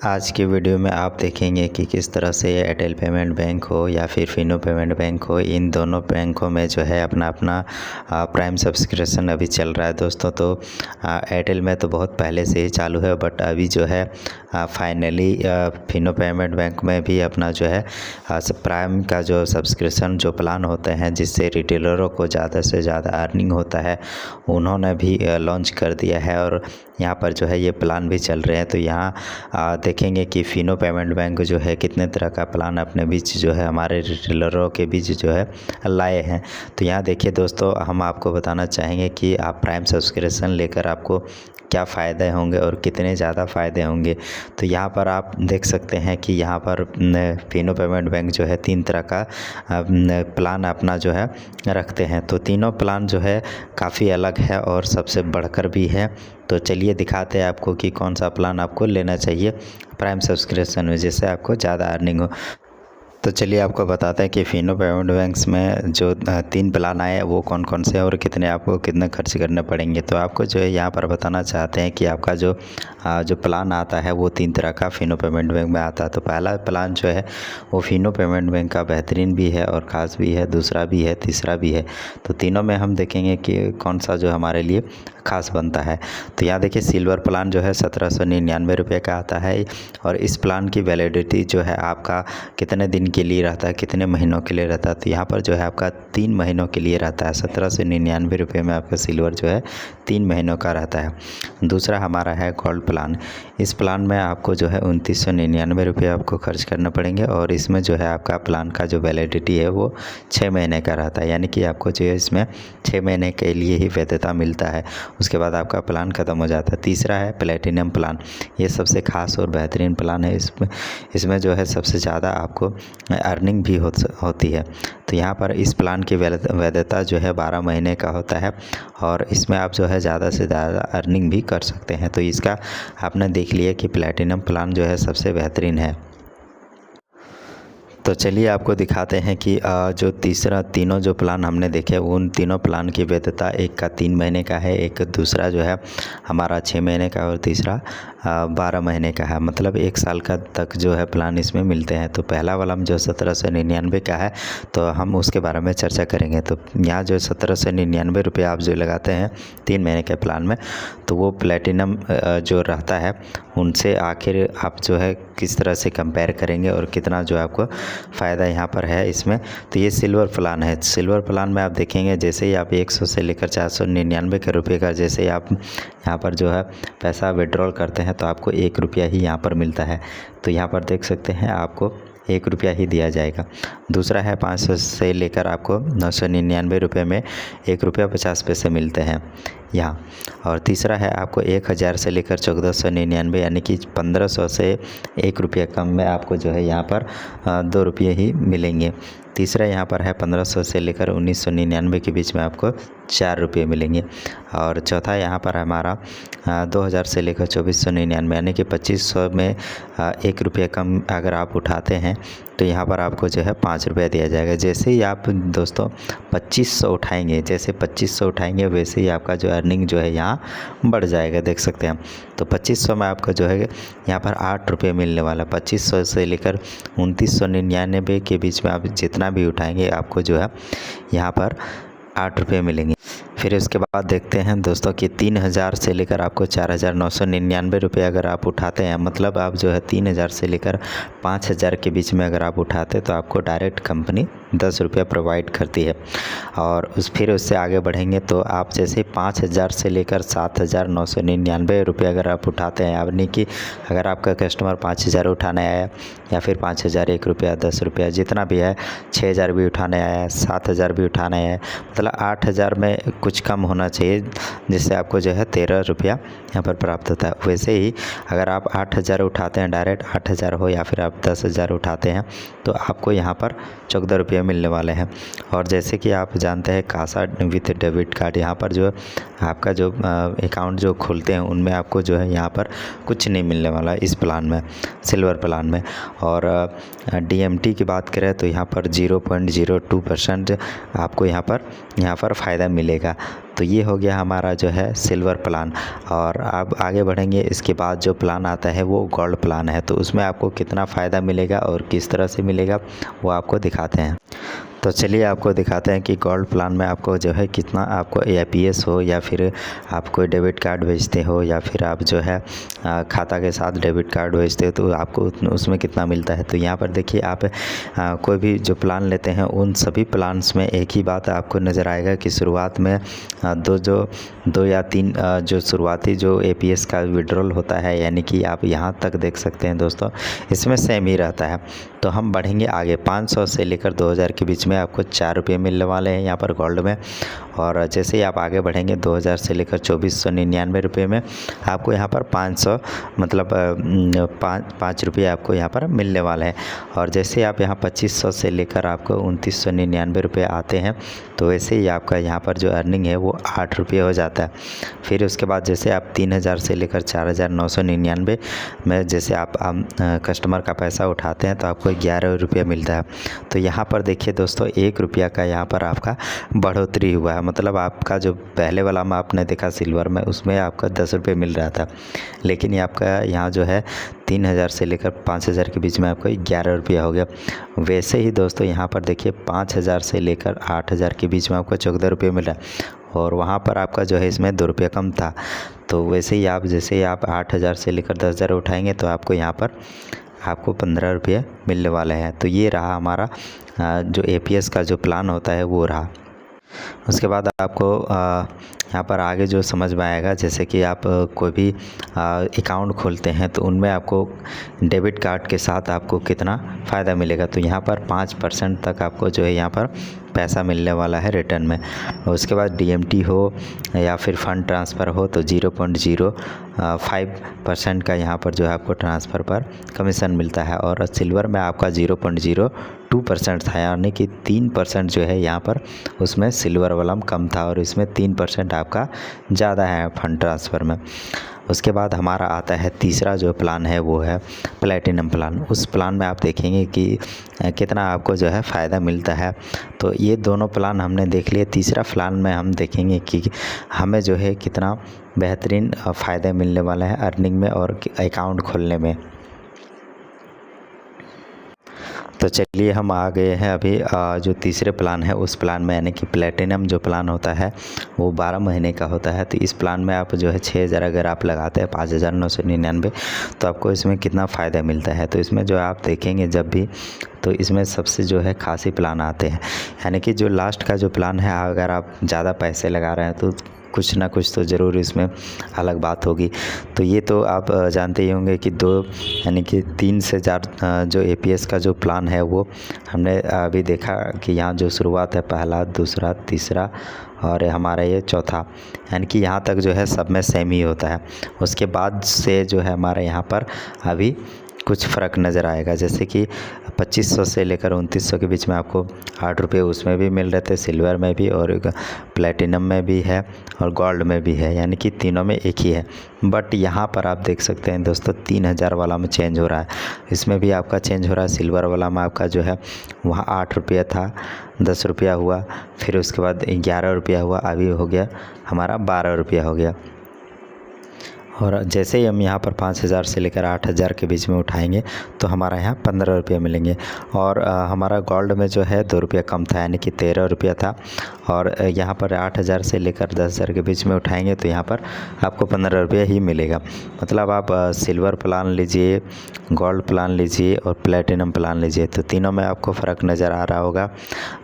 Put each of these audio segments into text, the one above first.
आज की वीडियो में आप देखेंगे कि किस तरह से एयरटेल पेमेंट बैंक हो या फिर फिनो पेमेंट बैंक हो, इन दोनों बैंकों में जो है अपना अपना प्राइम सब्सक्रिप्शन अभी चल रहा है दोस्तों। तो एयरटेल में तो बहुत पहले से ही चालू है, बट अभी जो है फाइनली फिनो पेमेंट बैंक में भी अपना जो है प्राइम का जो सब्सक्रिप्शन जो प्लान होते हैं जिससे रिटेलरों को ज़्यादा से ज़्यादा अर्निंग होता है, उन्होंने भी लॉन्च कर दिया है और यहाँ पर जो है ये प्लान भी चल रहे हैं। तो यहाँ देखेंगे कि फिनो पेमेंट बैंक जो है कितने तरह का प्लान अपने बीच जो है हमारे रिटेलरों के बीच जो है लाए हैं। तो यहाँ देखिए दोस्तों, हम आपको बताना चाहेंगे कि आप प्राइम सब्सक्रिप्शन लेकर आपको क्या फ़ायदे होंगे और कितने ज़्यादा फ़ायदे होंगे। तो यहाँ पर आप देख सकते हैं कि यहाँ पर फिनो पेमेंट बैंक जो है 3 तरह का प्लान अपना जो है रखते हैं। तो तीनों प्लान जो है काफ़ी अलग है और सबसे बढ़कर भी है। तो चलिए दिखाते हैं आपको कि कौन सा प्लान आपको लेना चाहिए प्राइम सब्सक्रिप्शन में, जिससे आपको ज़्यादा अर्निंग हो। तो चलिए आपको बताते हैं कि फिनो पेमेंट बैंक्स में जो 3 प्लान आए हैं वो कौन कौन से हैं और कितने खर्च करने पड़ेंगे। तो आपको जो है यहाँ पर बताना चाहते हैं कि आपका जो प्लान आता है वो 3 तरह का फिनो पेमेंट बैंक में आता है। तो पहला प्लान जो है वो फिनो पेमेंट बैंक का बेहतरीन भी है और ख़ास भी है, दूसरा भी है, तीसरा भी है। तो तीनों में हम देखेंगे कि कौन सा जो हमारे लिए ख़ास बनता है। तो यहाँ देखिए सिल्वर प्लान जो है 1799 रुपये का आता है और इस प्लान की वैलिडिटी जो है आपका कितने दिन के लिए रहता है, कितने महीनों के लिए रहता है। तो यहाँ पर जो है आपका 3 महीनों के लिए रहता है। 1799 रुपये में आपका सिल्वर जो है 3 महीनों का रहता है। दूसरा हमारा है गोल्ड प्लान। इस प्लान में आपको जो है 2999 रुपये आपको खर्च करना पड़ेंगे और इसमें जो है आपका प्लान का जो वैलिडिटी है वो 6 महीने का रहता है, यानी कि आपको जो है इसमें 6 महीने के लिए ही वैधता मिलता है, उसके बाद आपका प्लान ख़त्म हो जाता है। तीसरा है प्लेटिनम प्लान। ये सबसे ख़ास और बेहतरीन प्लान है। इसमें जो है सबसे ज़्यादा आपको अर्निंग भी होती है। तो यहाँ पर इस प्लान की वैधता जो है 12 महीने का होता है और इसमें आप जो है ज़्यादा से ज़्यादा अर्निंग भी कर सकते हैं। तो इसका आपने देख लिया कि प्लेटिनम प्लान जो है सबसे बेहतरीन है। तो चलिए आपको दिखाते हैं कि जो तीनों जो प्लान हमने देखे उन तीनों प्लान की वैधता, एक का 3 महीने का है, एक दूसरा जो है हमारा 6 महीने का और तीसरा 12 महीने का है, मतलब 1 साल का तक जो है प्लान इसमें मिलते हैं। तो पहला वाला जो 1799 का है तो हम उसके बारे में चर्चा करेंगे। तो यहाँ जो 1799 रुपये आप जो लगाते हैं 3 महीने के प्लान में, तो वो प्लेटिनम जो रहता है उनसे आखिर आप जो है किस तरह से कंपेयर करेंगे और कितना जो आपको फ़ायदा यहाँ पर है इसमें। तो ये सिल्वर प्लान है। सिल्वर प्लान में आप देखेंगे जैसे ही आप 100 से लेकर 499 के रुपये का जैसे ही आप यहाँ पर जो है पैसा विड्रॉल करते हैं तो आपको 1 रुपया ही यहाँ पर मिलता है। तो यहाँ पर देख सकते हैं आपको 1 रुपया ही दिया जाएगा। दूसरा है 500 से लेकर आपको 999 रुपये में 1 रुपया 50 पैसे मिलते हैं यहाँ। और तीसरा है आपको 1000 से लेकर 1499 यानी कि 1500 से 1 रुपया कम में आपको जो है यहाँ पर 2 रुपये ही मिलेंगे। तीसरा यहाँ पर है 1500 से लेकर 1999 के बीच में आपको 4 रुपये मिलेंगे। और चौथा यहाँ पर हमारा 2000 से लेकर 2499 यानी कि 2500 में 1 रुपये कम अगर आप उठाते हैं तो यहाँ पर आपको जो है 5 रुपया दिया जाएगा। जैसे ही आप दोस्तों 2500 उठाएंगे, जैसे 2500 उठाएंगे वैसे ही आपका जो अर्निंग जो है यहाँ बढ़ जाएगा, देख सकते हैं। तो 2500 में आपका जो है यहाँ पर 8 रुपये मिलने वाला। 2500 से लेकर 2999 के बीच में आप जितना भी उठाएंगे आपको जो है यहाँ पर 8 रुपये मिलेंगे। फिर उसके बाद देखते हैं दोस्तों कि 3000 से लेकर आपको 4999 रुपये अगर आप उठाते हैं, मतलब आप जो है 3000 से लेकर 5000 के बीच में अगर आप उठाते तो आपको डायरेक्ट कंपनी 10 रुपया प्रोवाइड करती है। और फिर उससे आगे बढ़ेंगे तो आप जैसे 5000 से लेकर 7999 रुपये अगर आप उठाते हैं, यानी कि अगर आपका कस्टमर 5000 उठाने आया या फिर 5000 1 रुपया 10 रुपया जितना भी है, 6000 भी उठाने आया है, 7000 भी उठाने आया है, मतलब 8000 में कुछ कम होना चाहिए जिससे आपको जो है 13 रुपया यहाँ पर प्राप्त होता है। वैसे ही अगर आप 8000 उठाते हैं, डायरेक्ट 8000 हो या फिर आप 10,000 उठाते हैं तो आपको यहाँ पर 14 रुपये मिलने वाले हैं। और जैसे कि आप जानते हैं कासा विथ डेबिट कार्ड, यहाँ पर जो आपका जो अकाउंट जो खोलते हैं उनमें आपको जो है यहाँ पर कुछ नहीं मिलने वाला है इस प्लान में, सिल्वर प्लान में। और DMT की बात करें तो यहाँ पर 0.02% आपको यहाँ पर फ़ायदा मिलेगा। तो ये हो गया हमारा जो है सिल्वर प्लान। और अब आगे बढ़ेंगे, इसके बाद जो प्लान आता है वो गोल्ड प्लान है। तो उसमें आपको कितना फ़ायदा मिलेगा और किस तरह से मिलेगा वो आपको दिखाते हैं। तो चलिए आपको दिखाते हैं कि गोल्ड प्लान में आपको जो है कितना आपको AIPS हो या फिर आप कोई डेबिट कार्ड भेजते हो या फिर आप जो है खाता के साथ डेबिट कार्ड भेजते हो तो आपको उसमें कितना मिलता है। तो यहाँ पर देखिए आप कोई भी जो प्लान लेते हैं उन सभी प्लान्स में एक ही बात आपको नज़र आएगा कि शुरुआत में दो या तीन जो शुरुआती जो APS का विड्रॉल होता है, यानी कि आप यहाँ तक देख सकते हैं दोस्तों, इसमें सेम ही रहता है। तो हम बढ़ेंगे आगे, 500 से लेकर 2000 के बीच में आपको 4 रुपये मिलने वाले हैं यहाँ पर गोल्ड में। और जैसे ही आप आगे बढ़ेंगे 2000 से लेकर 2499 रुपये में आपको यहाँ पर 500 मतलब 5 रुपये आपको यहाँ पर मिलने वाले हैं। और जैसे आप यहाँ 2500 से लेकर आपको 2999 रुपये आते हैं तो वैसे ही आपका यहाँ पर जो अर्निंग है वो 8 रुपये हो जाता है। फिर उसके बाद जैसे आप 3000 से लेकर 4999 में जैसे आप कस्टमर का पैसा उठाते हैं तो आपको 11 रुपये मिलता है। तो यहाँ पर देखिए दोस्तों 1 रुपया का यहाँ पर आपका बढ़ोतरी हुआ है। मतलब आपका जो पहले वाला में आपने देखा सिल्वर में, उसमें आपका 10 रुपये मिल रहा था, लेकिन ये आपका यहाँ जो है 3000 से लेकर 5000 के बीच में आपको 11 रुपया हो गया। वैसे ही दोस्तों यहाँ पर देखिए 5000 से लेकर 8000 के बीच में आपको 14 रुपये मिल रहा है और वहाँ पर आपका जो है इसमें 2 रुपये कम था। तो वैसे ही आप जैसे ही आप 8000 से लेकर 10,000 उठाएंगे तो आपको यहाँ पर आपको 15 रुपये मिलने वाले हैं। तो ये रहा हमारा जो APS का जो प्लान होता है वो रहा। उसके बाद आपको यहाँ पर आगे जो समझ में आएगा, जैसे कि आप कोई भी अकाउंट खोलते हैं तो उनमें आपको डेबिट कार्ड के साथ आपको कितना फ़ायदा मिलेगा। तो यहाँ पर 5% तक आपको जो है यहाँ पर पैसा मिलने वाला है रिटर्न में। उसके बाद DMT हो या फिर फ़ंड ट्रांसफ़र हो तो 0.05% का यहाँ पर जो है आपको ट्रांसफ़र पर कमीशन मिलता है। और सिल्वर में आपका 0.02% था, यानी कि 3% जो है यहाँ पर उसमें सिल्वर वाला में कम था और इसमें 3% आपका ज़्यादा है फ़ंड ट्रांसफ़र में। उसके बाद हमारा आता है तीसरा जो प्लान है वो है प्लैटिनम प्लान। उस प्लान में आप देखेंगे कि कितना आपको जो है फ़ायदा मिलता है। तो ये दोनों प्लान हमने देख लिए। तीसरा प्लान में हम देखेंगे कि हमें जो है कितना बेहतरीन फ़ायदा मिलने वाला है अर्निंग में और अकाउंट खोलने में। तो चलिए हम आ गए हैं अभी जो तीसरे प्लान है उस प्लान में, यानी कि प्लैटिनम जो प्लान होता है वो 12 महीने का होता है। तो इस प्लान में आप जो है 6000 अगर आप लगाते हैं 5999 तो आपको इसमें कितना फ़ायदा मिलता है। तो इसमें जो आप देखेंगे जब भी, तो इसमें सबसे जो है खासी प्लान आते हैं, यानी कि जो लास्ट का जो प्लान है अगर आप ज़्यादा पैसे लगा रहे हैं तो कुछ ना कुछ तो ज़रूर इसमें अलग बात होगी। तो ये तो आप जानते ही होंगे कि 2 यानी कि 3 से 4 जो APS का जो प्लान है वो हमने अभी देखा कि यहाँ जो शुरुआत है पहला, दूसरा, तीसरा और हमारा ये चौथा, यानी कि यहाँ तक जो है सब में सेम ही होता है। उसके बाद से जो है हमारे यहाँ पर अभी कुछ फ़र्क नज़र आएगा, जैसे कि 2500 से लेकर 2900 के बीच में आपको 8 रुपये उसमें भी मिल रहे थे, सिल्वर में भी और प्लैटिनम में भी है और गोल्ड में भी है, यानी कि तीनों में एक ही है। बट यहाँ पर आप देख सकते हैं दोस्तों 3000 वाला में चेंज हो रहा है, इसमें भी आपका चेंज हो रहा है। सिल्वर वाला में आपका जो है वहाँ 8 रुपया था, 10 रुपया हुआ, फिर उसके बाद 11 रुपया हुआ, अभी हो गया हमारा 12 रुपया हो गया। और जैसे ही हम यहाँ पर 5000 से लेकर 8000 के बीच में उठाएंगे तो हमारा यहाँ 15 रुपये मिलेंगे। और हमारा गोल्ड में जो है 2 रुपया कम था, यानी कि 13 रुपया था। और यहाँ पर 8000 से लेकर 10000 के बीच में उठाएंगे तो यहाँ पर आपको 15 रुपये ही मिलेगा। मतलब आप सिल्वर प्लान लीजिए, गोल्ड प्लान लीजिए और प्लैटिनम प्लान लीजिए, तो तीनों में आपको फ़र्क नज़र आ रहा होगा।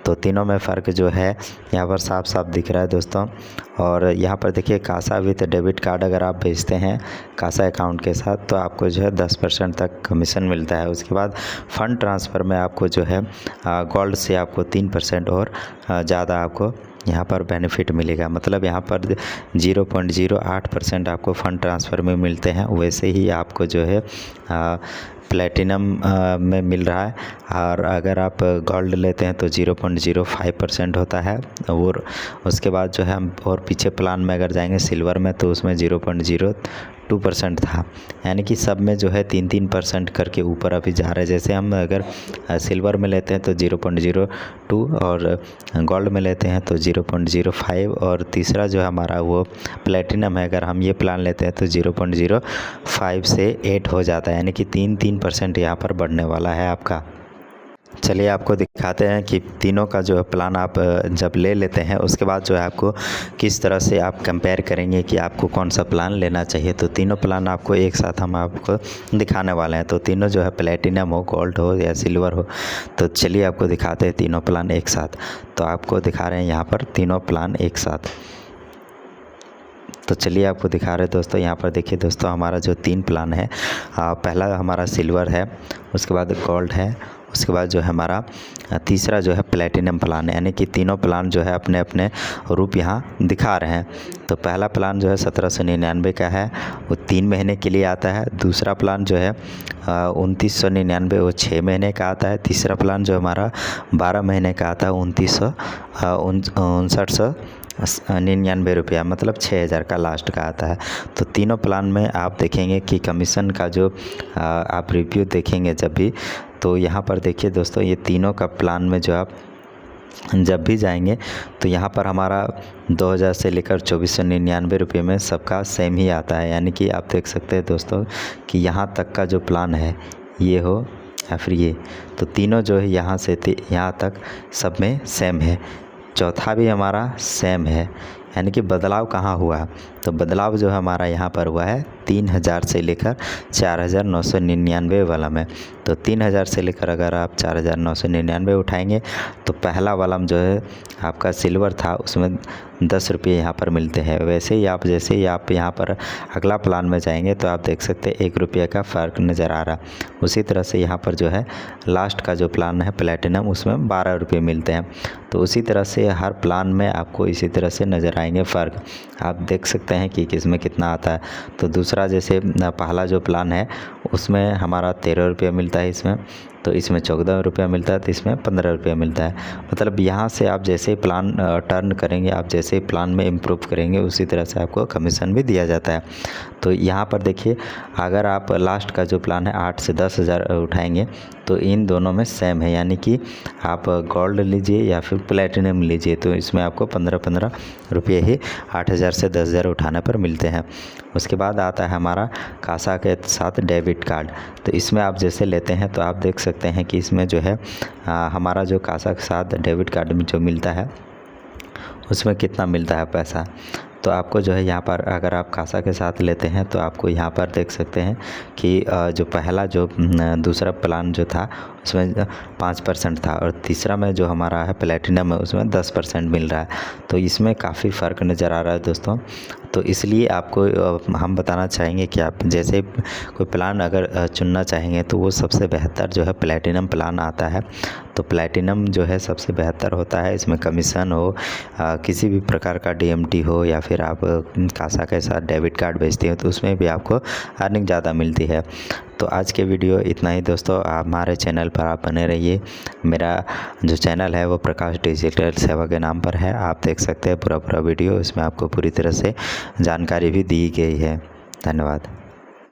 तो तीनों में फ़र्क जो है यहाँ पर साफ साफ दिख रहा है दोस्तों। और यहाँ पर देखिए कासा विथ डेबिट कार्ड अगर आप भेजते हैं कासा अकाउंट के साथ तो आपको जो है 10% तक कमीशन मिलता है। उसके बाद फ़ंड ट्रांसफ़र में आपको जो है गोल्ड से आपको 3% और ज़्यादा आपको यहाँ पर बेनिफिट मिलेगा। मतलब यहाँ पर 0.08% आपको फ़ंड ट्रांसफ़र में मिलते हैं, वैसे ही आपको जो है प्लेटिनम में मिल रहा है। और अगर आप गोल्ड लेते हैं तो 0.05% होता है। और उसके बाद जो है हम और पीछे प्लान में अगर जाएंगे सिल्वर में तो उसमें 0.02% था। यानी कि सब में जो है 3-3% करके ऊपर अभी जा रहा है। जैसे हम अगर सिल्वर में लेते हैं तो 0.02 और गोल्ड में लेते हैं तो 0.05 और तीसरा जो हमारा वो प्लेटिनम है, अगर हम ये प्लान लेते हैं तो 0.05 से 8 हो जाता है। यानी कि 3% यहाँ पर बढ़ने वाला है आपका। चलिए आपको दिखाते हैं कि तीनों का जो प्लान आप जब ले लेते हैं उसके बाद जो है आपको किस तरह से आप कंपेयर करेंगे कि आपको कौन सा प्लान लेना चाहिए। तो तीनों प्लान आपको एक साथ हम आपको दिखाने वाले हैं। तो तीनों जो है प्लेटिनम हो, गोल्ड हो या सिल्वर हो, तो चलिए आपको दिखाते हैं तीनों प्लान एक साथ। तो आपको दिखा रहे हैं यहाँ पर तीनों प्लान एक साथ। तो चलिए आपको दिखा रहे हैं दोस्तों। यहाँ पर देखिए दोस्तों, हमारा जो 3 प्लान है, पहला हमारा सिल्वर है, उसके बाद गोल्ड है, उसके बाद जो है हमारा तीसरा जो है प्लेटिनम प्लान है। यानी कि तीनों प्लान जो है अपने अपने रूप यहाँ दिखा रहे हैं। तो पहला प्लान जो है 1799 का है, वो 3 महीने के लिए आता है। दूसरा प्लान जो है 2999, वो 6 महीने का आता है। तीसरा प्लान जो हमारा 12 महीने का आता है, 2999 रुपया, मतलब 6000 का लास्ट का आता है। तो तीनों प्लान में आप देखेंगे कि कमीशन का जो आप रिव्यू देखेंगे जब भी, तो यहाँ पर देखिए दोस्तों, ये तीनों का प्लान में जो आप जब भी जाएंगे तो यहाँ पर हमारा 2000 से लेकर 2499 रुपये में सबका सेम ही आता है। यानी कि आप देख सकते हैं दोस्तों कि यहाँ तक का जो प्लान है, ये हो या फिर ये, तो तीनों जो है यहाँ से यहाँ तक सब में सेम है। चौथा भी हमारा सेम है। यानी कि बदलाव कहाँ हुआ, तो बदलाव जो हमारा यहाँ पर हुआ है 3000 से लेकर 4999 वाला में। तो 3000 से लेकर अगर आप 4999 उठाएंगे तो पहला वाला जो है आपका सिल्वर था, उसमें 10 रुपये यहाँ पर मिलते हैं। वैसे ही आप जैसे ही आप यहाँ पर अगला प्लान में जाएंगे तो आप देख सकते हैं 1 रुपये का फ़र्क नज़र आ रहा। उसी तरह से यहाँ पर जो है लास्ट का जो प्लान है प्लेटिनम, उसमें 12 रुपये मिलते हैं। तो उसी तरह से हर प्लान में आपको इसी तरह से नज़र आएंगे फ़र्क। आप देख सकते हैं कि किसमें कितना आता है। तो दूसरा जैसे पहला जो प्लान है उसमें हमारा 13 रुपये मिलता है इसमें, तो इसमें 14 रुपया मिलता है, तो इसमें 15 रुपया मिलता है। मतलब यहाँ से आप जैसे प्लान टर्न करेंगे, आप जैसे प्लान में इम्प्रूव करेंगे, उसी तरह से आपको कमीशन भी दिया जाता है। तो यहाँ पर देखिए, अगर आप लास्ट का जो प्लान है 8 से 10 हज़ार उठाएंगे तो इन दोनों में सेम है। यानी कि आप गोल्ड लीजिए या फिर प्लेटिनम लीजिए, तो इसमें आपको 15-15 रुपये ही 8000 से 10,000 उठाने पर मिलते हैं। उसके बाद आता है हमारा कासा के साथ डेबिट कार्ड। तो इसमें आप जैसे लेते हैं तो आप देख सकते हैं कि इसमें जो है हमारा जो कासा के साथ डेबिट कार्ड में जो मिलता है उसमें कितना मिलता है पैसा। तो आपको जो है यहाँ पर अगर आप कासा के साथ लेते हैं तो आपको यहाँ पर देख सकते हैं कि जो पहला जो दूसरा प्लान जो था उसमें 5% था, और तीसरा में जो हमारा है प्लेटिनम है उसमें 10% मिल रहा है। तो इसमें काफ़ी फ़र्क नज़र आ रहा है दोस्तों। तो इसलिए आपको हम बताना चाहेंगे कि आप जैसे कोई प्लान अगर चुनना चाहेंगे तो वो सबसे बेहतर जो है प्लेटिनम प्लान आता है। तो प्लेटिनम जो है सबसे बेहतर होता है। इसमें कमीशन हो, किसी भी प्रकार का डीएमटी हो, या फिर आप कासा के साथ डेबिट कार्ड बेचते हो तो उसमें भी आपको अर्निंग ज़्यादा मिलती है। तो आज के वीडियो इतना ही दोस्तों। आप हमारे चैनल पर आप बने रहिए। मेरा जो चैनल है वो प्रकाश डिजिटल सेवा के नाम पर है। आप देख सकते हैं पूरा वीडियो, इसमें आपको पूरी तरह से जानकारी भी दी गई है। धन्यवाद।